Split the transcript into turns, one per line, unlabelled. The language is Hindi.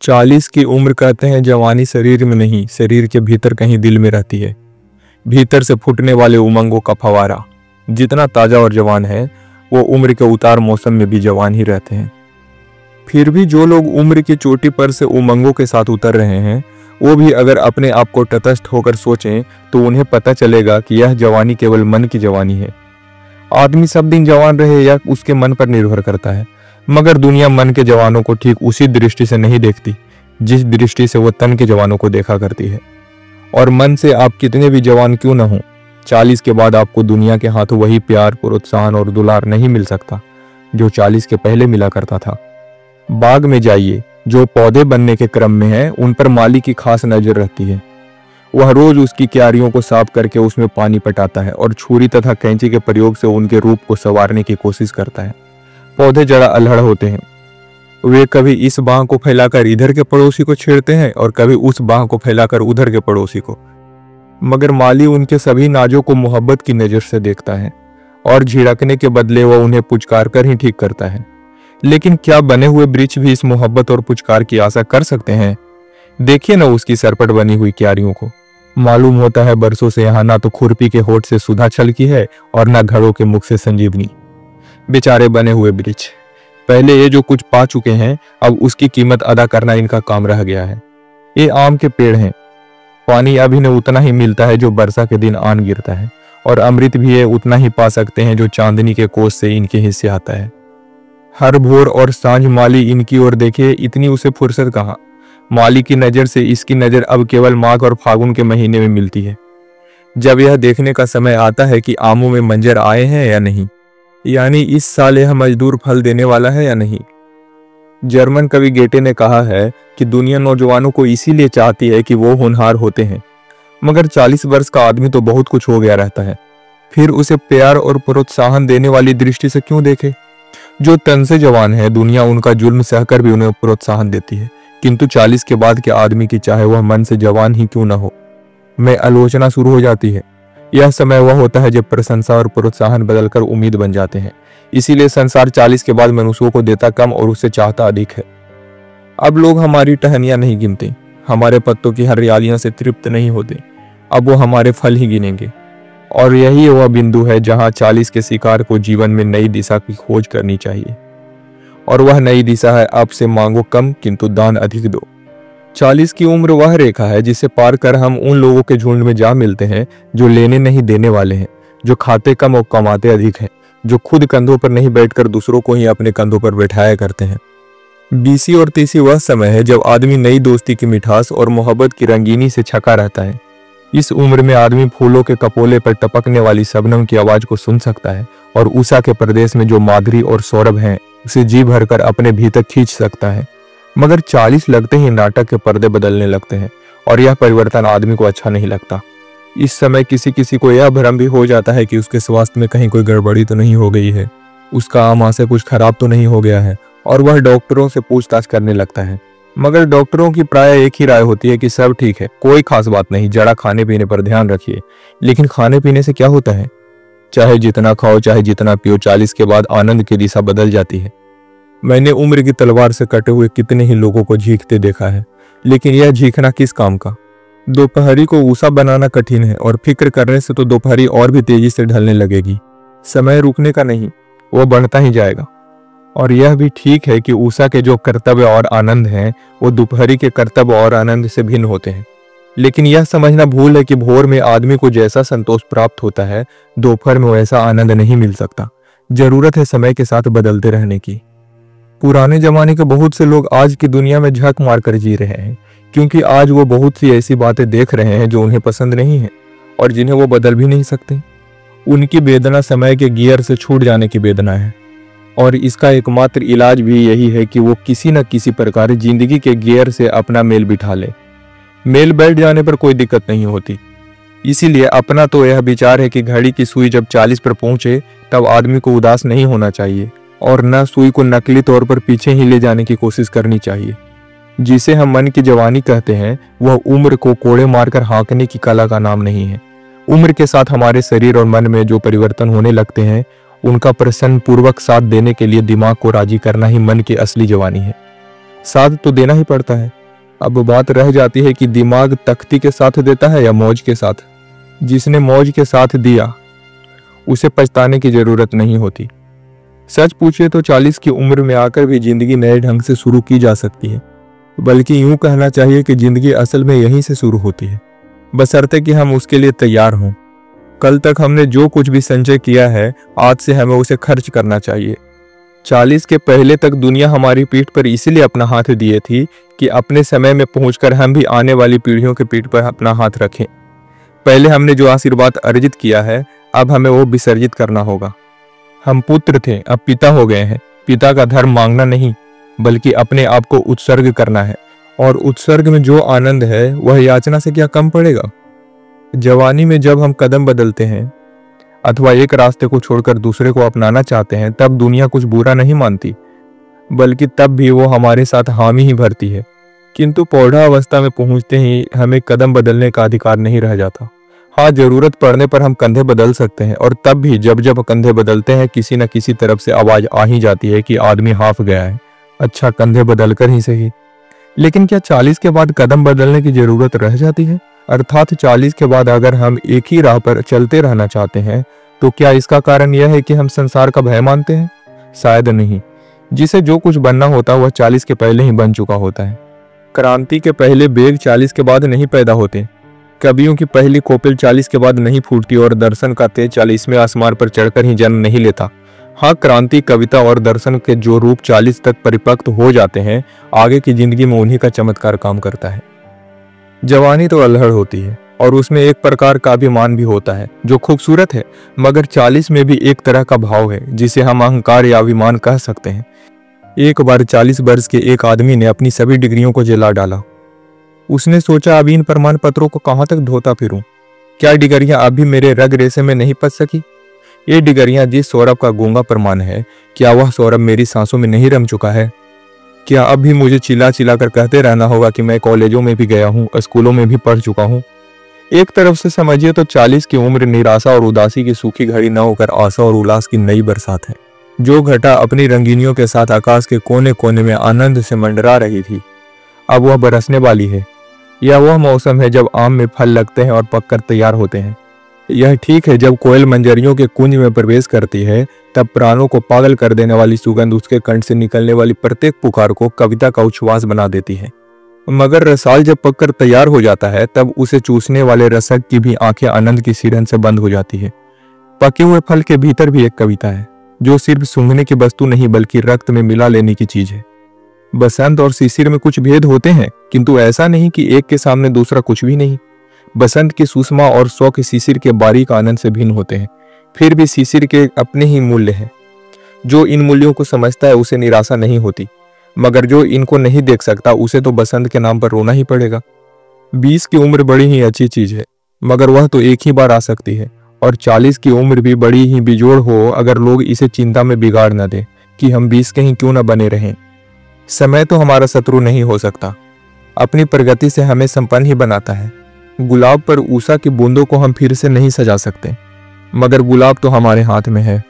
40 की उम्र कहते हैं जवानी शरीर में नहीं, शरीर के भीतर कहीं दिल में रहती है। भीतर से फूटने वाले उमंगों का फवारा जितना ताजा और जवान है, वो उम्र के उतार मौसम में भी जवान ही रहते हैं। फिर भी जो लोग उम्र की चोटी पर से उमंगों के साथ उतर रहे हैं, वो भी अगर अपने आप को तटस्थ होकर सोचें तो उन्हें पता चलेगा कि यह जवानी केवल मन की जवानी है। आदमी सब दिन जवान रहे या उसके मन पर निर्भर करता है, मगर दुनिया मन के जवानों को ठीक उसी दृष्टि से नहीं देखती जिस दृष्टि से वो तन के जवानों को देखा करती है। और मन से आप कितने भी जवान क्यों न हो, 40 के बाद आपको दुनिया के हाथों वही प्यार, प्रोत्साहन और दुलार नहीं मिल सकता जो 40 के पहले मिला करता था। बाग में जाइए, जो पौधे बनने के क्रम में हैं उन पर माली की खास नजर रहती है। वह रोज उसकी क्यारियों को साफ करके उसमें पानी पटाता है और छुरी तथा कैंची के प्रयोग से उनके रूप को संवारने की कोशिश करता है। पौधे जरा अल्हड़ होते हैं, वे कभी इस बाह को फैलाकर इधर के पड़ोसी को छेड़ते हैं और कभी उस बाह को फैलाकर उधर के पड़ोसी को, मगर माली उनके सभी नाजों को मोहब्बत की नजर से देखता है और झिड़कने के बदले वह उन्हें पुचकार कर ही ठीक करता है। लेकिन क्या बने हुए वृक्ष भी इस मोहब्बत और पुचकार की आशा कर सकते हैं? देखिए ना उसकी सरपट बनी हुई क्यारियों को। मालूम होता है बरसों से यहाँ ना तो खुरपी के होठ से सुधा छलकी है और ना घड़ों के मुख से संजीवनी। बेचारे बने हुए वृक्ष, पहले ये जो कुछ पा चुके हैं, अब उसकी कीमत अदा करना इनका काम रह गया है। ये आम के पेड़ हैं, पानी अब इन्हें उतना ही मिलता है जो वर्षा के दिन आन गिरता है, और अमृत भी ये उतना ही पा सकते हैं जो चांदनी के कोस से इनके हिस्से आता है। हर भोर और सांझ माली इनकी ओर देखे, इतनी उसे फुर्सत कहाँ। माली की नजर से इसकी नजर अब केवल माघ और फागुन के महीने में मिलती है, जब यह देखने का समय आता है कि आमों में मंजर आए हैं या नहीं, यानी इस साल यह मजदूर फल देने वाला है या नहीं। जर्मन कवि गेटे ने कहा है कि दुनिया नौजवानों को इसीलिए चाहती है कि वो होनहार होते हैं, मगर 40 वर्ष का आदमी तो बहुत कुछ हो गया रहता है, फिर उसे प्यार और प्रोत्साहन देने वाली दृष्टि से क्यों देखे। जो तन से जवान है, दुनिया उनका जुल्म सहकर भी उन्हें प्रोत्साहन देती है, किंतु 40 के बाद के आदमी की चाहे वह मन से जवान ही क्यों न हो, में आलोचना शुरू हो जाती है। यह समय वह होता है जब प्रशंसा और प्रोत्साहन बदलकर उम्मीद बन जाते हैं। इसीलिए संसार 40 के बाद मनुष्यों को देता कम और उससे चाहता अधिक है। अब लोग हमारी टहनियां नहीं गिनते, हमारे पत्तों की हरियालियों से तृप्त नहीं होते, अब वो हमारे फल ही गिनेंगे। और यही वह बिंदु है जहां 40 के शिकार को जीवन में नई दिशा की खोज करनी चाहिए, और वह नई दिशा है आपसे मांगो कम किंतु दान अधिक दो। 40 की उम्र वह रेखा है जिसे पार कर हम उन लोगों के झुंड में जा मिलते हैं जो लेने नहीं देने वाले हैं, जो खाते कम और कमाते अधिक हैं, जो खुद कंधों पर नहीं बैठकर दूसरों को ही अपने कंधों पर बैठाया करते हैं। 20 और 30 वह समय है जब आदमी नई दोस्ती की मिठास और मोहब्बत की रंगीनी से छका रहता है। इस उम्र में आदमी फूलों के कपोले पर टपकने वाली शबनम की आवाज को सुन सकता है और उषा के प्रदेश में जो माधुरी और सौरभ हैं उसे जी भरकर अपने भीतर खींच सकता है। मगर 40 लगते ही नाटक के पर्दे बदलने लगते हैं और यह परिवर्तन आदमी को अच्छा नहीं लगता। इस समय किसी किसी को यह भ्रम भी हो जाता है कि उसके स्वास्थ्य में कहीं कोई गड़बड़ी तो नहीं हो गई है, उसका आमा से कुछ खराब तो नहीं हो गया है, और वह डॉक्टरों से पूछताछ करने लगता है। मगर डॉक्टरों की प्राय एक ही राय होती है कि सब ठीक है, कोई खास बात नहीं, जरा खाने पीने पर ध्यान रखिए। लेकिन खाने पीने से क्या होता है? चाहे जितना खाओ चाहे जितना पियो, 40 के बाद आनंद की दिशा बदल जाती है। मैंने उम्र की तलवार से कटे हुए कितने ही लोगों को झींकते देखा है, लेकिन यह झींकना किस काम का? दोपहरी को ऊषा बनाना कठिन है, और फिक्र करने से तो दोपहरी और भी तेजी से ढलने लगेगी। समय रुकने का नहीं, वो बढ़ता ही जाएगा। और यह भी ठीक है कि ऊषा के जो कर्तव्य और आनंद हैं वो दोपहरी के कर्तव्य और आनंद से भिन्न होते हैं। लेकिन यह समझना भूल है कि भोर में आदमी को जैसा संतोष प्राप्त होता है, दोपहर में वैसा आनंद नहीं मिल सकता। जरूरत है समय के साथ बदलते रहने की। पुराने जमाने के बहुत से लोग आज की दुनिया में झक मार कर जी रहे हैं, क्योंकि आज वो बहुत सी ऐसी बातें देख रहे हैं जो उन्हें पसंद नहीं है और जिन्हें वो बदल भी नहीं सकते। उनकी वेदना समय के गियर से छूट जाने की वेदना है, और इसका एकमात्र इलाज भी यही है कि वो किसी न किसी प्रकार जिंदगी के गियर से अपना मेल बिठा ले। मेल बैठ जाने पर कोई दिक्कत नहीं होती। इसीलिए अपना तो यह विचार है कि घड़ी की सुई जब 40 पर पहुंचे तब आदमी को उदास नहीं होना चाहिए, और न सुई को नकली तौर पर पीछे ही ले जाने की कोशिश करनी चाहिए। जिसे हम मन की जवानी कहते हैं, वह उम्र को कोड़े मारकर हाँकने की कला का नाम नहीं है। उम्र के साथ हमारे शरीर और मन में जो परिवर्तन होने लगते हैं, उनका प्रसन्न पूर्वक साथ देने के लिए दिमाग को राजी करना ही मन की असली जवानी है। साथ तो देना ही पड़ता है। अब बात रह जाती है कि दिमाग तख्ती के साथ देता है या मौज के साथ। जिसने मौज के साथ दिया उसे पछताने की जरूरत नहीं होती। सच पूछे तो 40 की उम्र में आकर भी जिंदगी नए ढंग से शुरू की जा सकती है, बल्कि यूं कहना चाहिए कि जिंदगी असल में यहीं से शुरू होती है, बशर्ते कि हम उसके लिए तैयार हों। कल तक हमने जो कुछ भी संचय किया है, आज से हमें उसे खर्च करना चाहिए। 40 के पहले तक दुनिया हमारी पीठ पर इसीलिए अपना हाथ दिए थी कि अपने समय में पहुंचकर हम भी आने वाली पीढ़ियों के पीठ पर अपना हाथ रखें। पहले हमने जो आशीर्वाद अर्जित किया है, अब हमें वो विसर्जित करना होगा। हम पुत्र थे, अब पिता हो गए हैं। पिता का धर्म मांगना नहीं, बल्कि अपने आप को उत्सर्ग करना है, और उत्सर्ग में जो आनंद है वह याचना से क्या कम पड़ेगा। जवानी में जब हम कदम बदलते हैं अथवा एक रास्ते को छोड़कर दूसरे को अपनाना चाहते हैं, तब दुनिया कुछ बुरा नहीं मानती, बल्कि तब भी वो हमारे साथ हामी ही भरती है। किंतु पौधा अवस्था में पहुंचते ही हमें कदम बदलने का अधिकार नहीं रह जाता। हाँ, जरूरत पड़ने पर हम कंधे बदल सकते हैं, और तब भी जब जब कंधे बदलते हैं किसी न किसी तरफ से आवाज आ ही जाती है कि आदमी हाफ गया है, अच्छा कंधे बदल कर ही सही। लेकिन क्या 40 के बाद कदम बदलने की जरूरत रह जाती है? अर्थात 40 के बाद अगर हम एक ही राह पर चलते रहना चाहते हैं, तो क्या इसका कारण यह है कि हम संसार का भय मानते हैं? शायद नहीं। जिसे जो कुछ बनना होता वह 40 के पहले ही बन चुका होता है। क्रांति के पहले बेग 40 के बाद नहीं पैदा होते। कवियों की पहली कोपिल 40 के बाद नहीं फूटती, और दर्शन का तेज 40वें आसमान पर चढ़कर ही जन्म नहीं लेता। हाँ, क्रांति, कविता और दर्शन के जो रूप 40 तक परिपक्व हो जाते हैं, आगे की जिंदगी में उन्हीं का चमत्कार काम करता है। जवानी तो अल्हड़ होती है, और उसमें एक प्रकार का अभिमान भी होता है जो खूबसूरत है, मगर 40 में भी एक तरह का भाव है जिसे हम अहंकार या अभिमान कह सकते हैं। एक बार 40 वर्ष के एक आदमी ने अपनी सभी डिग्रियों को जला डाला। उसने सोचा, अब इन प्रमाण पत्रों को कहां तक ढोता फिरूं? क्या डिग्रियां अभी मेरे रग रेसे में नहीं पच सकी? ये डिग्रियां जिस सौरभ का गूंगा प्रमाण है, क्या वह सौरभ मेरी सांसों में नहीं रम चुका है? क्या अब भी मुझे चिल्ला चिल्ला कर कहते रहना होगा कि मैं कॉलेजों में भी गया हूँ, स्कूलों में भी पढ़ चुका हूँ? एक तरफ से समझिए तो 40 की उम्र निराशा और उदासी की सूखी घड़ी न होकर आशा और उल्लास की नई बरसात है। जो घटा अपनी रंगीनियों के साथ आकाश के कोने कोने में आनंद से मंडरा रही थी, अब वह बरसने वाली है। यह वह मौसम है जब आम में फल लगते हैं और पककर तैयार होते हैं। यह ठीक है जब कोयल मंजरियों के कुंज में प्रवेश करती है, तब प्राणों को पागल कर देने वाली सुगंध उसके कंठ से निकलने वाली प्रत्येक पुकार को कविता का उच्छ्वास बना देती है। मगर रसाल जब पककर तैयार हो जाता है, तब उसे चूसने वाले रसक की भी आंखें आनंद की सिरन से बंद हो जाती है। पके हुए फल के भीतर भी एक कविता है, जो सिर्फ सूंघने की वस्तु नहीं बल्कि रक्त में मिला लेने की चीज है। बसंत और शिशिर में कुछ भेद होते हैं, किंतु ऐसा नहीं कि एक के सामने दूसरा कुछ भी नहीं। बसंत की सुषमा और शौक शिशिर के बारीक आनंद से भिन्न होते हैं, फिर भी शिशिर के अपने ही मूल्य हैं। जो इन मूल्यों को समझता है उसे निराशा नहीं होती, मगर जो इनको नहीं देख सकता उसे तो बसंत के नाम पर रोना ही पड़ेगा। 20 की उम्र बड़ी ही अच्छी चीज है, मगर वह तो एक ही बार आ सकती है, और 40 की उम्र भी बड़ी ही बिजोड़ हो अगर लोग इसे चिंता में बिगाड़ न दें कि हम 20 के ही क्यों न बने रहें। समय तो हमारा शत्रु नहीं हो सकता, अपनी प्रगति से हमें संपन्न ही बनाता है। गुलाब पर ऊषा की बूंदों को हम फिर से नहीं सजा सकते, मगर गुलाब तो हमारे हाथ में है।